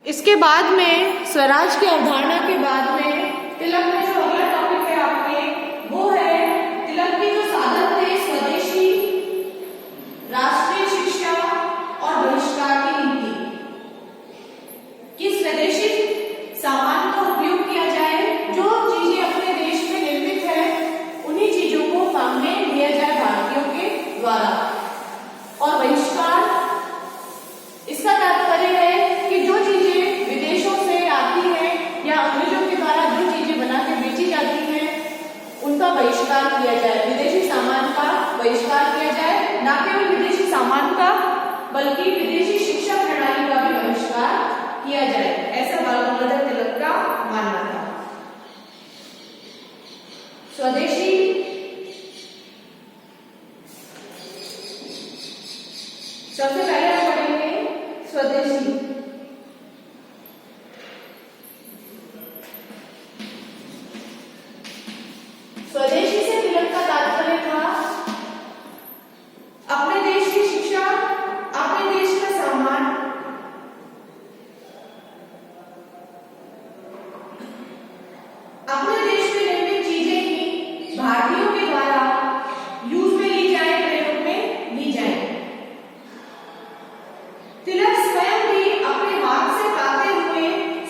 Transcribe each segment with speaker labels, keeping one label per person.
Speaker 1: इसके बाद में स्वराज की अवधारणा के बाद में तिलक में जो अगला टॉपिक है आपके वो है तिलक के जो साधन थे स्वदेशी, राष्ट्रीय शिक्षा और बहिष्कार की नीति। कि स्वदेशी सामान का उपयोग किया जाए, जो चीजें अपने देश में निर्मित है उन्हीं चीजों को काम में लिया जाए भारतीयों के द्वारा। और बहिष्कार, इसका तात्पर्य है कि जो चीजें विदेशों से आती हैं या अंग्रेजों के द्वारा जो चीजें बना के बेची जाती हैं उनका बहिष्कार किया जाए, विदेशी सामान का बहिष्कार किया जाए। न केवल विदेशी सामान का बल्कि विदेशी शिक्षा प्रणाली का भी बहिष्कार किया जाए, ऐसा बाल गंगाधर तिलक का मानना था। स्वदेशी, सबसे पहले हम पढ़ेंगे स्वदेशी। स्वदेशी से तिलक का तात्पर्य था अपने देश की शिक्षा, अपने देश का सामान, अपने देश में निर्मित चीजें ही भारतीयों के द्वारा यूज में ली जाए, प्रयोग में ली जाए। तिलक स्वयं भी अपने हाथ से काते हुए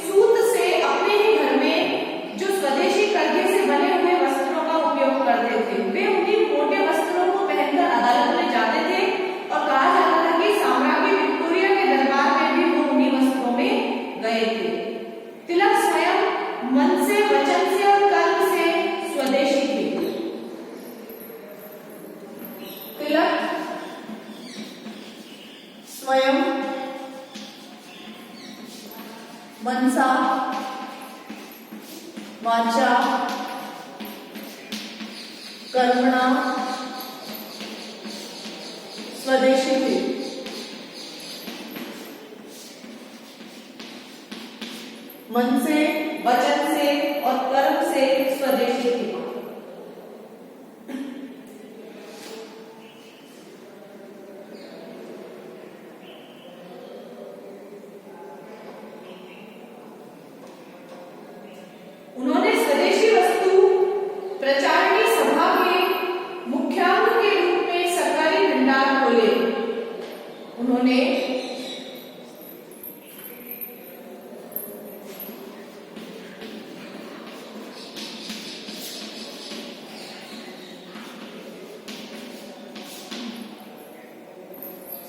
Speaker 1: सूत से अपने ही घर में जो स्वदेशी कर्जे से बने हुए वस्त्रों का उपयोग करते थे। वे उन्हीं मोटे वस्त्रों को पहनकर अदालत में जाते थे और कहा जाता था कि साम्राज्ञी विक्टोरिया के दरबार में भी वो उन्हीं वस्त्रों में गए थे। तिलक स्वयं मन से, वचन से और कर्म से स्वदेशी थे। तिलक स्वयं मनसा, वाचा, कर्मणा स्वदेशी थे। मन से, वचन से और कर्म से स्वदेशी थे। उन्होंने स्वदेशी वस्तु प्रचारणी सभा के मुख्यालय के रूप में सरकारी भंडार खोले। उन्होंने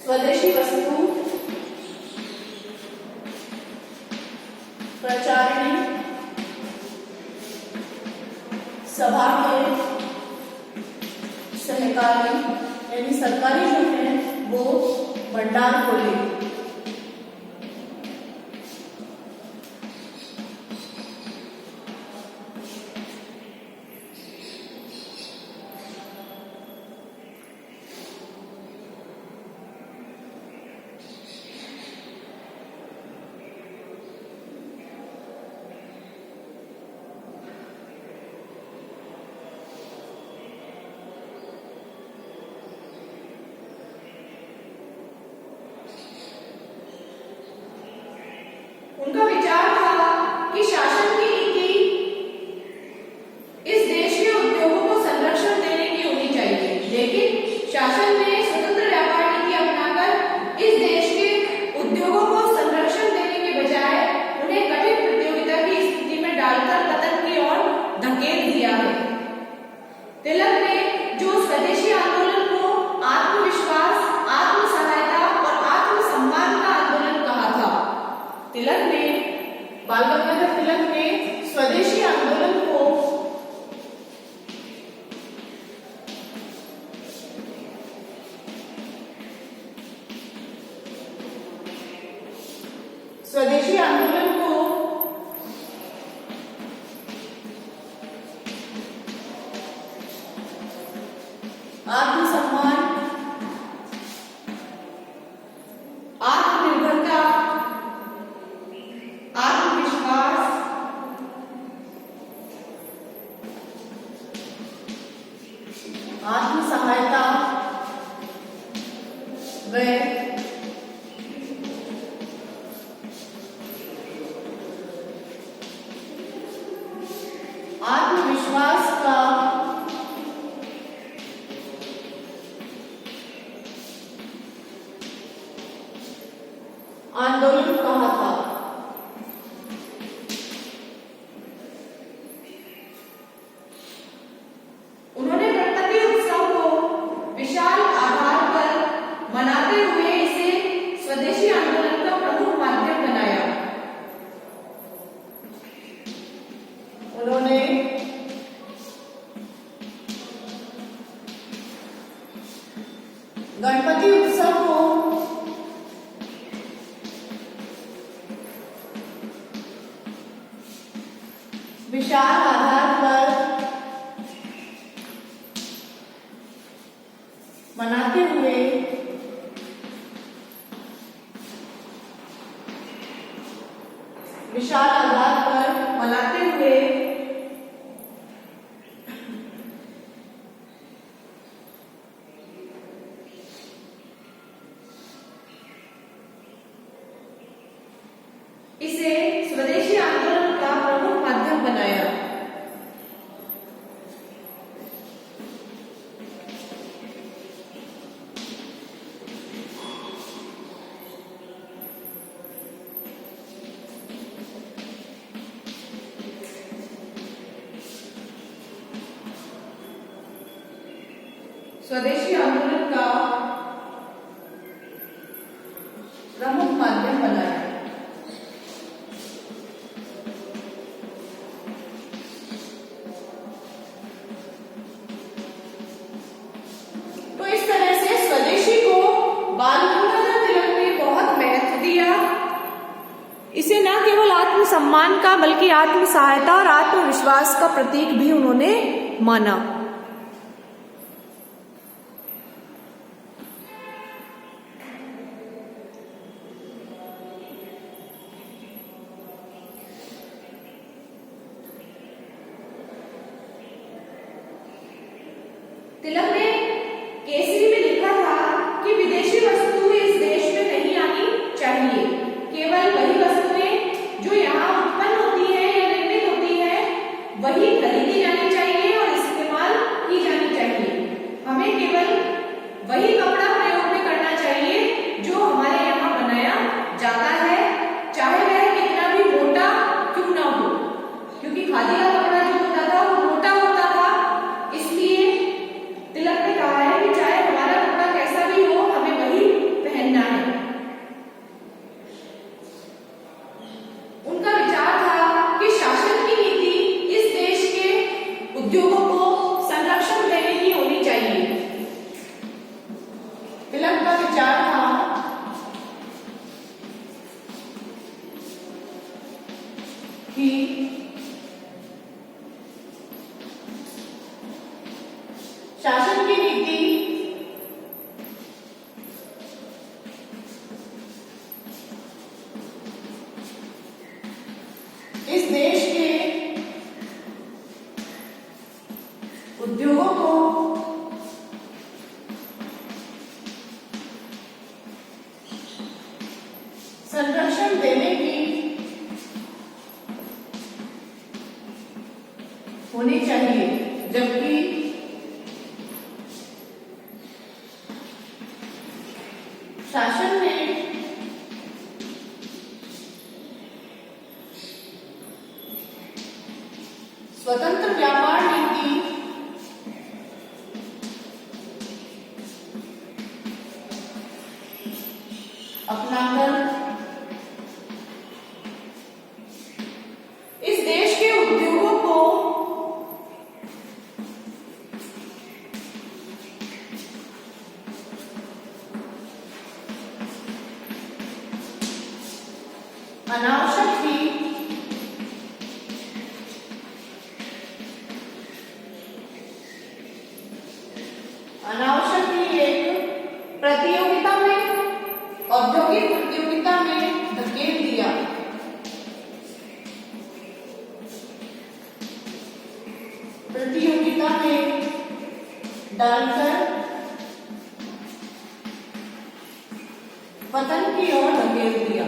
Speaker 1: स्वदेशी वस्तु प्रचारणी सभा के सहकारी यानी सरकारी जो है वो भंडार खोले। उनका विचार था कि शासन की नीति इस देश के उद्योगों को संरक्षण देने की होनी चाहिए, लेकिन शासन ने स्वतंत्र व्यापार नीति अपनाकर इस देश के उद्योगों को संरक्षण देने के बजाय उन्हें कठिन प्रतियोगिता की स्थिति में डालकर पतन की ओर धकेल दिया है। तिलक ने जो स्वदेशी आंदोलन को आत्मविश्वास, आत्म सहायता और आत्मसम्मान का आंदोलन कहा था, तिलक ने, बाल गंगाधर तिलक ने स्वदेशी आंदोलन को आत्मसम्मान, आत्मनिर्भरता, आत्मविश्वास विशाल आधार पर मनाते हुए विशाल आधार पर मनाते हुए इसे स्वदेशी आंदोलन का प्रमुख माध्यम बनाया। स्वदेशी आंदोलन का प्रमुख माध्यम बनाया। तो इस तरह से स्वदेशी को बाल गंगाधर तिलक ने बहुत महत्व दिया। इसे न केवल आत्मसम्मान का बल्कि आत्म सहायता और आत्मविश्वास का प्रतीक भी उन्होंने माना। तिलक ने केसरी में लिखा था कि विदेशी वस्तु इस देश में नहीं आनी चाहिए। केवल वही वस्तुएं जो यहाँ उत्पन्न होती है या निर्मित होती है वही खरीदी जानी चाहिए और इस्तेमाल की जानी चाहिए। हमें केवल वही कपड़ा प्रयोग में करना चाहिए जो हमारे यहाँ बनाया जाता है, चाहे वह कितना भी मोटा क्यों ना हो, क्योंकि खादी का कपड़ा जो होता था वो मोटा होता था। इसलिए तिलक ने कहा है कि चाहे हमारा कपड़ा कैसा भी हो हमें वही पहनना है। उनका विचार था कि शासन की नीति इस देश के उद्योगों को संरक्षण देने की होनी चाहिए। तिलक का विचार था कि शासन की नीति इस देश के उद्योगों को संरक्षण देने की होनी चाहिए, जबकि शासन ने स्वतंत्र व्यापार नीति अपनाकर इस देश के उद्योगों को अनावश्यक ही एक प्रतियोगिता में, औद्योगिक प्रतियोगिता में धकेल दिया। प्रतियोगिता में डालकर पतन की ओर धकेल दिया।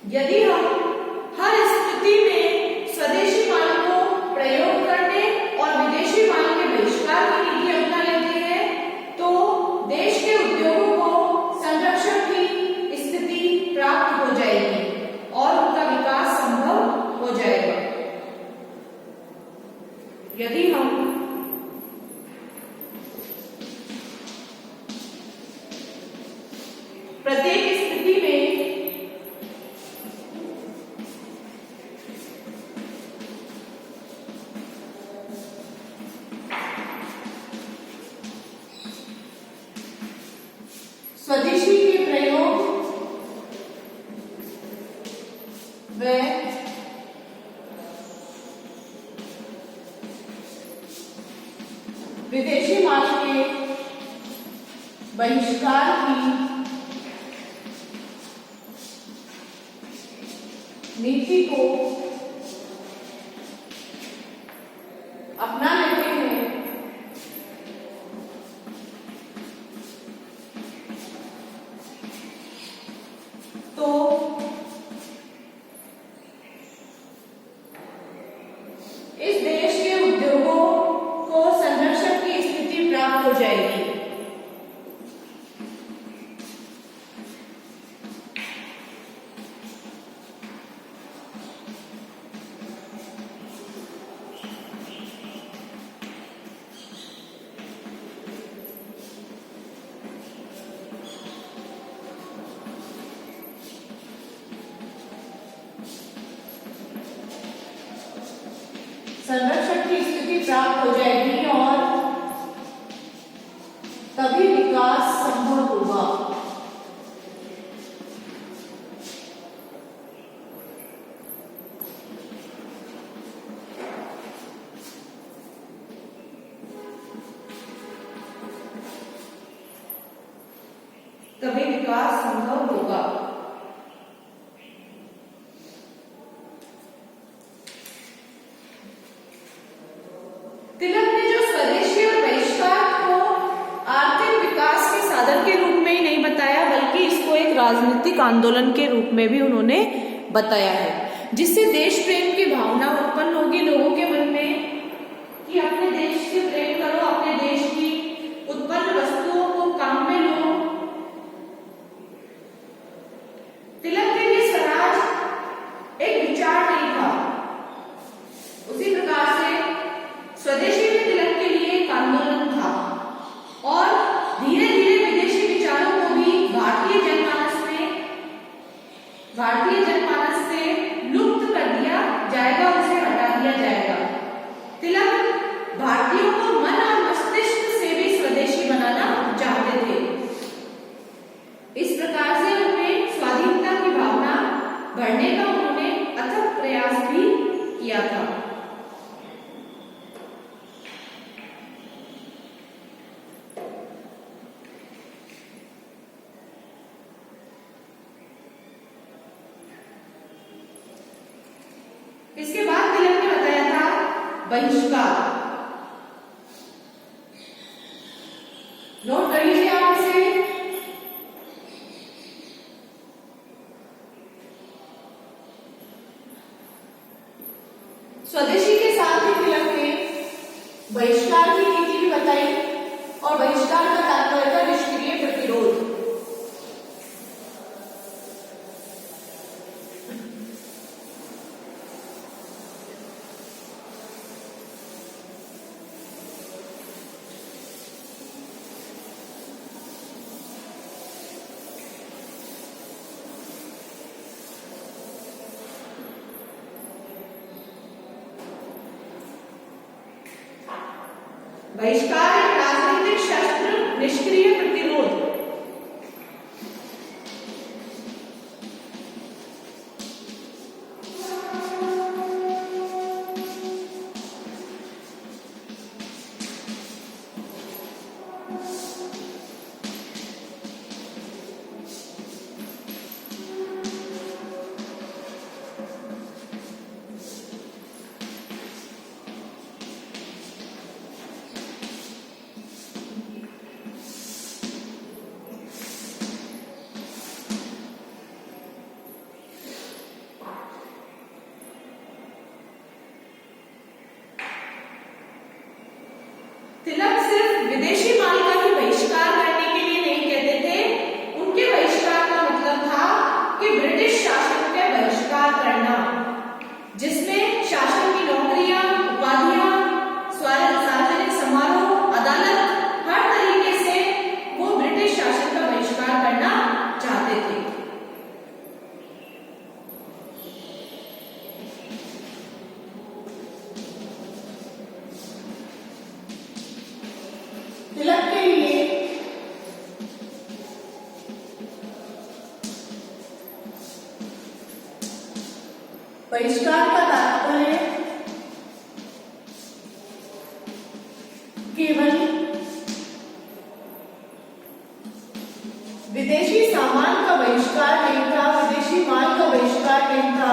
Speaker 1: यदि हम हर स्थिति में स्वदेशी माल को प्रयोग करने और विदेशी माल के बहिष्कार की नीति अपना लेते हैं तो देश के उद्योगों को संरक्षण की स्थिति प्राप्त हो जाएगी और उनका विकास संभव हो जाएगा। यदि हम स्वदेशी के प्रयोग व विदेशी माल के बहिष्कार की नीति को अपना लेते हैं, तो इस देश के उद्योगों को संरक्षण की स्थिति प्राप्त हो जाएगी। संरक्षण की स्थिति प्राप्त हो जाएगी और तभी विकास संभव होगा। तभी विकास संभव होगा। तिलक ने जो स्वदेशी और बहिष्कार को आर्थिक विकास के साधन के रूप में ही नहीं बताया, बल्कि इसको एक राजनीतिक आंदोलन के रूप में भी उन्होंने बताया है, जिससे देश प्रेम की भावना उत्पन्न होगी लोगों के मन में कि अपने देश से प्रेम करो, अपने देश की उत्पन्न वस्तुओं को काम में लो। तिलक के लिए स्वराज एक विचार नहीं था, उसी प्रकार से स्वदेशी में तिलक के लिए एक आंदोलन था और धीरे धीरे विदेशी विचारों को भी भारतीय जनमानस से लुप्त कर दिया जाएगा, उसे हटा दिया जाएगा। तिलक भारतीयों को मन और मस्तिष्क से भी स्वदेशी बनाना चाहते थे। इस प्रकार से उनमें स्वाधीनता की भावना बढ़ने का उन्होंने अथक प्रयास भी किया था। इसके बाद तिलक ने बताया था बहिष्कार। नोट कर लीजिए आप इसे। स्वदेशी के साथ ही तिलक ने बहिष्कार की नीति भी बताई और बहिष्कार का तात्पर्य था निष्क्रिय प्रतिरोध। बहिष्कार एक राजनीतिक शस्त्र, निष्क्रिय प्रतिरोध। बहिष्कार का तात्पर्य केवल विदेशी सामान का बहिष्कार नहीं था, विदेशी माल का बहिष्कार नहीं था,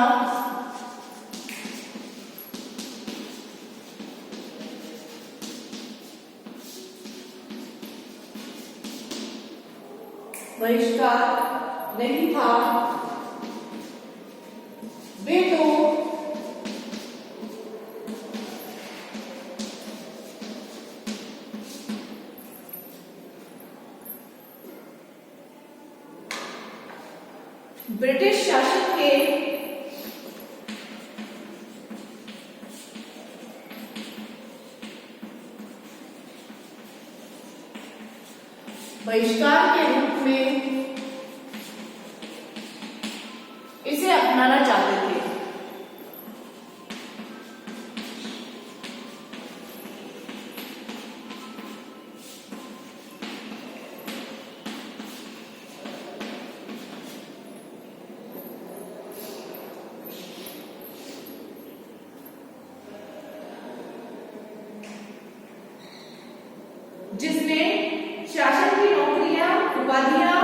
Speaker 1: बहिष्कार नहीं था। वे तो ब्रिटिश शासन के बहिष्कार के रूप में इसे अपनाना चाहते थे। जिसमें शासन की नौकरियां, उपाधियां,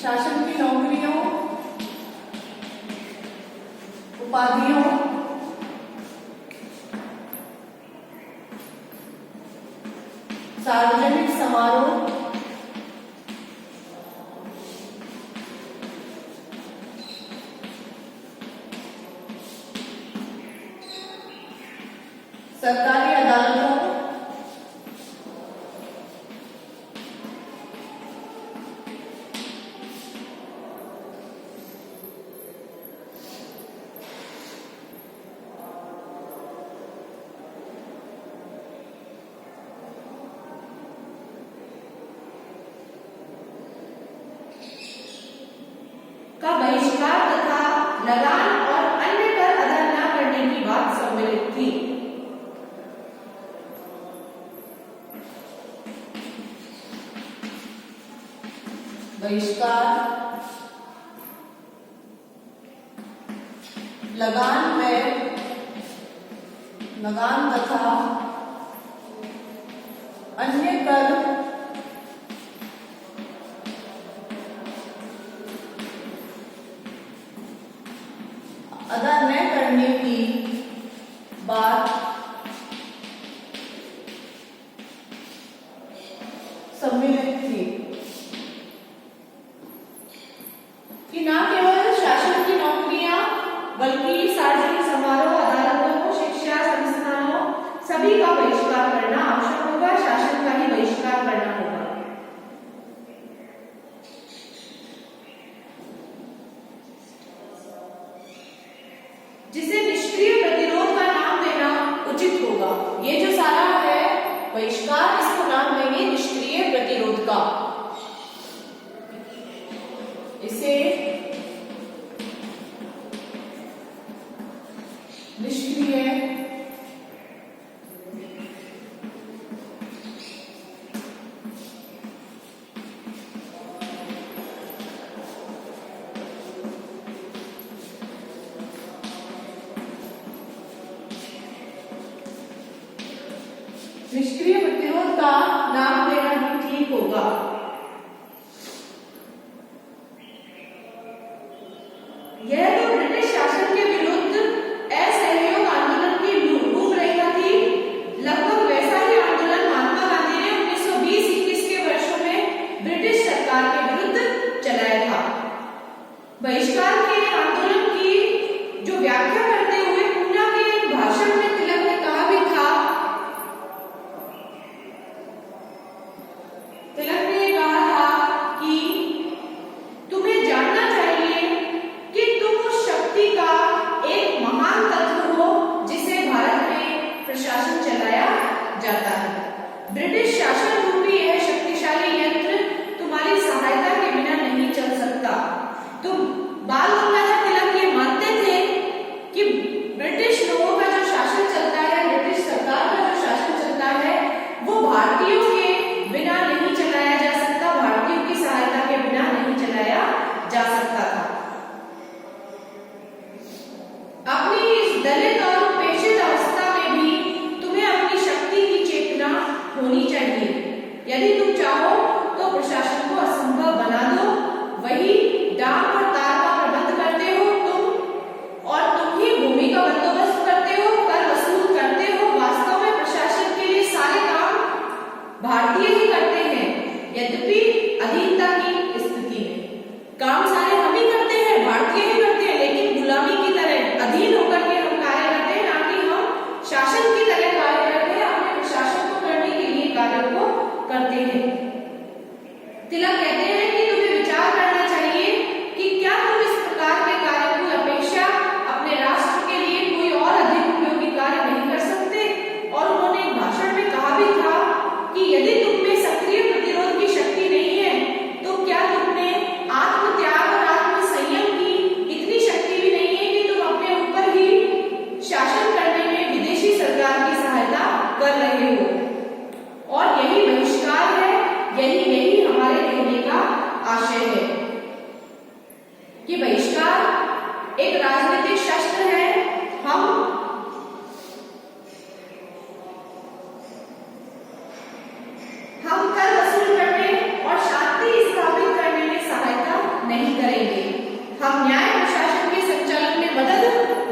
Speaker 1: शासन की नौकरियों, उपाधियों, सार्वजनिक समारोह, सरकारी अदालतों, का बहिष्कार तथा लगान और अन्य कर अदा न करने की बात सम्मिलित थी। बहिष्कार, लगान तथा अन्य कर अदा न करने की बात सम्मिलित थी कि न केवल शासन की नौकरियां बल्कि सार्वजनिक समारोह, अदालतों, शिक्षा संस्थानों सभी का बहिष्कार करना आवश्यक होगा, शासन का ही बहिष्कार करना होगा। जिसे निष्क्रिय प्रतिरोध का नाम देना उचित होगा। ये जो सारा है बहिष्कार, इसको नाम देंगे निष्क्रिय प्रतिरोध का। इसे निष्क्रिय निष्क्रिय प्रतिरोध का नाम देना ही ठीक होगा। यह तो ब्रिटिश शासन के विरुद्ध असहयोग आंदोलन की रूपरेखा थी। लगभग वैसा ही आंदोलन महात्मा गांधी ने 1920-21 के वर्षों में ब्रिटिश सरकार के विरुद्ध चलाया था। बहिष्कार के आंदोलन की जो व्याख्या करते हुए पूना के एक भाषण में तिलक ने कहा भी था, तिलक ने भारतीयों के बिना नहीं चलाया जा सकता, भारतीयों की सहायता के बिना नहीं चलाया जा सकता था। अपनी इस दलित और उपेक्षित अवस्था में भी तुम्हें अपनी शक्ति की चेतना होनी चाहिए। यदि तुम चाहो तो प्रशासन को असंभव बना दो। वही डाक और तार का प्रबंध करते हो तुम, और तुम ही भूमि का बंदोबस्त करते हो, कर वसूल करते हो। वास्तव में प्रशासन के लिए सारे काम भारतीय ही करते हैं। यद्यपि अधीनता की स्थिति में काम सारे हम ही करते हैं, भारतीय ही करते हैं, लेकिन गुलामी की तरह अधीन होकर के हम कार्य करते हैं, ना कि हम शासन की तरह कार्य करते हैं, अपने प्रशासन को करने के लिए कार्य को करते हैं। तिलक कहते हैं कि तुम्हें विचार करना चाहिए कि क्या तुम इस प्रकार के कार्य की अपेक्षा अपने राष्ट्र के लिए कोई और अधिक उपयोगी कार्य नहीं कर सकते। और उन्होंने एक भाषण में कहा भी था कि यदि तुम में सक्रिय प्रतिरोध की शक्ति नहीं है तो क्या तुम में आत्मत्याग और आत्मसंयम की इतनी शक्ति भी नहीं है कि तुम अपने ऊपर ही शासन करने में विदेशी सरकार की सहायता कर रहे हो। और यही बहिष्कार है, यही हमारे कहने का आशय है कि बहिष्कार एक राजनीतिक शस्त्र है। हम कर वसूल करने और शांति स्थापित करने में सहायता नहीं करेंगे। हम न्याय प्रशासन के संचालन में मदद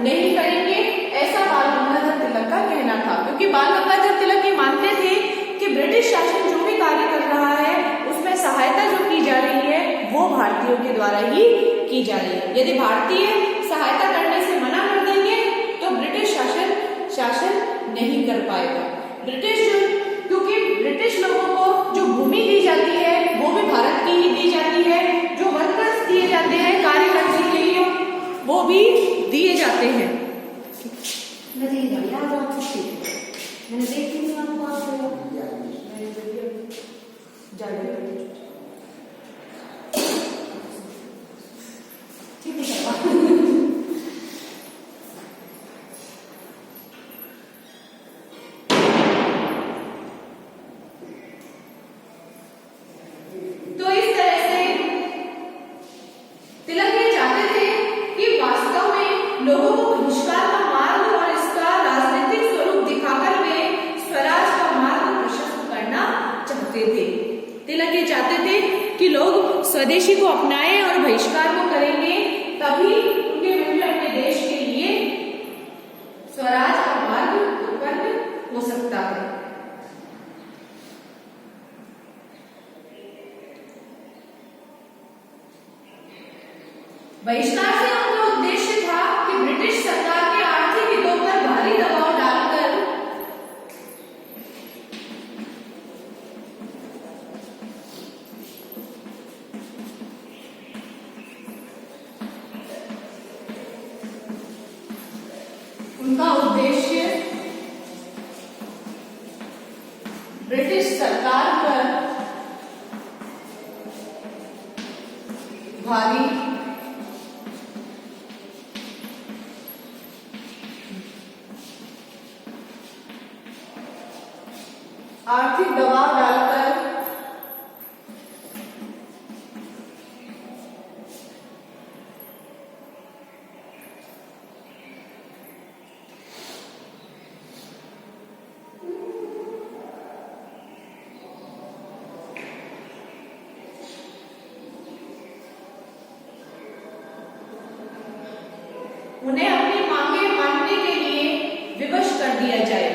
Speaker 1: नहीं करेंगे, ऐसा बाल गंगाधर तिलक का कहना था। क्योंकि बाल गंगाधर तिलक ये मानते थे कि ब्रिटिश शासन जो भी कार्य कर रहा है उसमें सहायता जो की जा रही है वो भारतीयों के द्वारा ही की जा रही है। यदि भारतीय सहायता करने से मना कर देंगे तो ब्रिटिश शासन नहीं कर पाएगा। क्योंकि ब्रिटिश लोगों को जो भूमि दी जाती है वो भी भारत की ही दी जाती है, जो वर्कर्स दिए जाते हैं कार्य करने के लिए वो भी दिए जाते हैं। मैंने देखी नहीं आपको, तो इस तरह से तिलक ये चाहते थे कि वास्तव में लोगों को बहिष्कार का मार्ग और इसका राजनीतिक स्वरूप दिखाकर वे स्वराज का मार्ग प्रशस्त करना चाहते थे। तिलक ये चाहते थे कि लोग स्वदेशी को अपनाएं और बहिष्कार को करेंगे, तभी उनके मन में अपने देश के लिए स्वराज का मार्ग उत्पन्न हो सकता है। बहिष्कार से उनका उद्देश्य था कि ब्रिटिश सरकार के आर्थिक हितों पर भारी दबाव डालकर उनका उद्देश्य ब्रिटिश सरकार पर भारी आर्थिक दबाव डालकर उन्हें अपनी मांगे मानने के लिए विवश कर दिया जाए।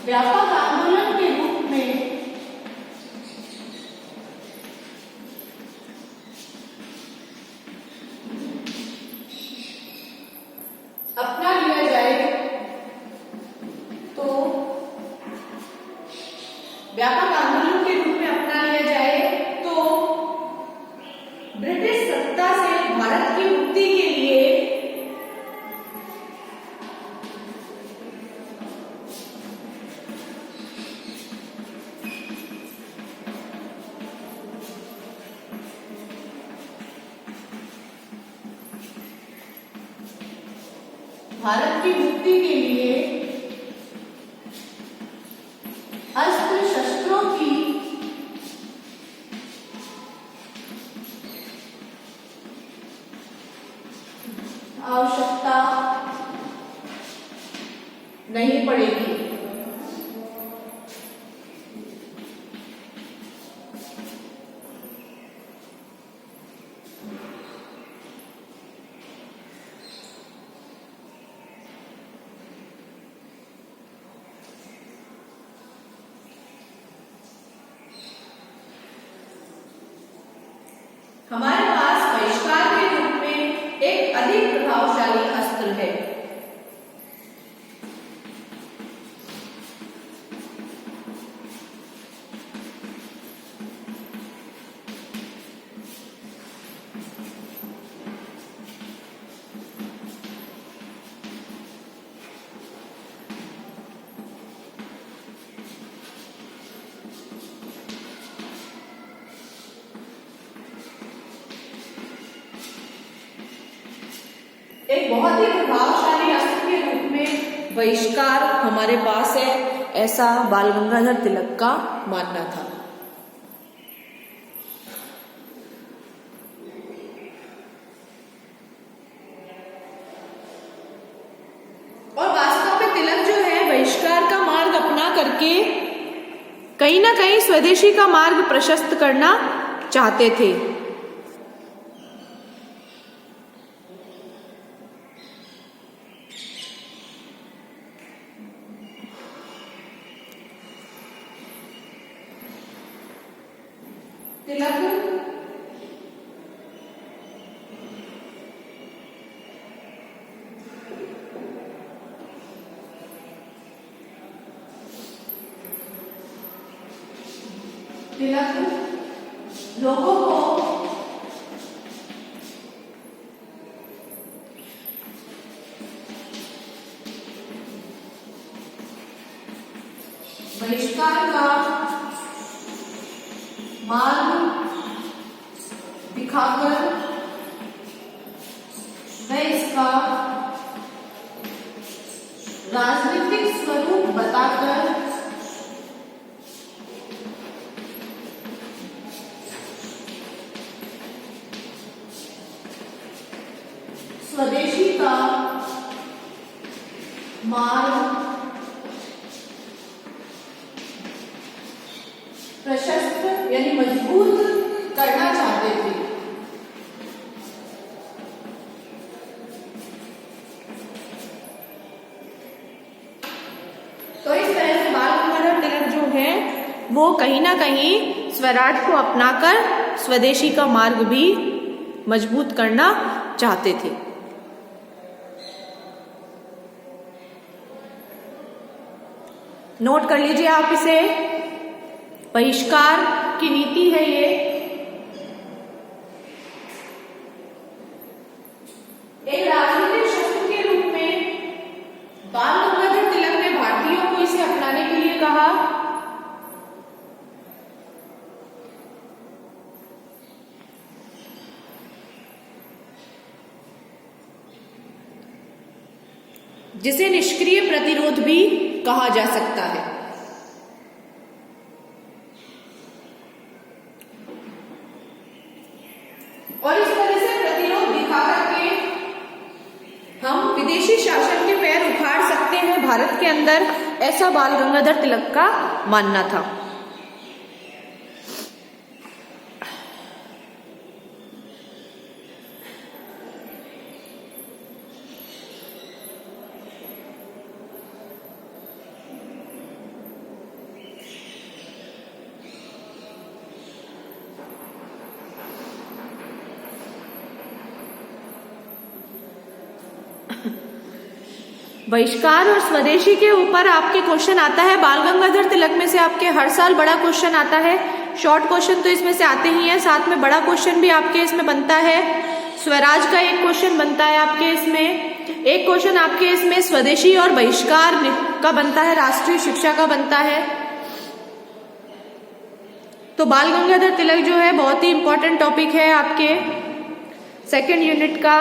Speaker 1: व्यापक आंदोलन के रूप में अपना लिया जाए तो व्यापक आंदोलन के रूप में अपना लिया जाए तो ब्रिटिश सत्ता से भारत की मुक्ति के लिए अस्त्र शस्त्रों की आवश्यकता नहीं पड़ेगी। हमारे पास बहिष्कार के रूप में एक अधिक प्रभावशाली अस्त्र है। एक बहुत ही प्रभावशाली अस्त्र के रूप में बहिष्कार हमारे पास है, ऐसा बाल गंगाधर तिलक का मानना था। और वास्तव में तिलक जो है बहिष्कार का मार्ग अपना करके कहीं ना कहीं स्वदेशी का मार्ग प्रशस्त करना चाहते थे। तिलक लोगों को बहिष्कार का मार्ग दिखाकर व इसका राजनीतिक स्वरूप बताकर स्वदेशी का मार्ग प्रशस्त यानी मजबूत करना चाहते थे। तो इस तरह से बाल गंगाधर तिलक जो है वो कहीं ना कहीं स्वराज को अपनाकर स्वदेशी का मार्ग भी मजबूत करना चाहते थे। नोट कर लीजिए आप इसे, बहिष्कार की नीति है ये। एक राजनीतिक शस्त्र के रूप में बाल गंगाधर तिलक ने भारतीयों को इसे अपनाने के लिए कहा। जिसे निष्क्रिय प्रतिरोध भी कहा जा सकता है। और इस तरह से प्रतिरोध दिखा करके हम विदेशी शासन के पैर उखाड़ सकते हैं भारत के अंदर, ऐसा बाल गंगाधर तिलक का मानना था। बहिष्कार और स्वदेशी के ऊपर आपके क्वेश्चन आता है। बाल गंगाधर तिलक में से आपके हर साल बड़ा क्वेश्चन आता है। शॉर्ट क्वेश्चन तो इसमें से आते ही हैं, साथ में बड़ा क्वेश्चन भी आपके इसमें बनता है। स्वराज का एक क्वेश्चन बनता है आपके इसमें, एक क्वेश्चन आपके इसमें स्वदेशी और बहिष्कार का बनता है, राष्ट्रीय शिक्षा का बनता है। तो बाल गंगाधर तिलक जो है बहुत ही इंपॉर्टेंट टॉपिक है आपके सेकेंड यूनिट का।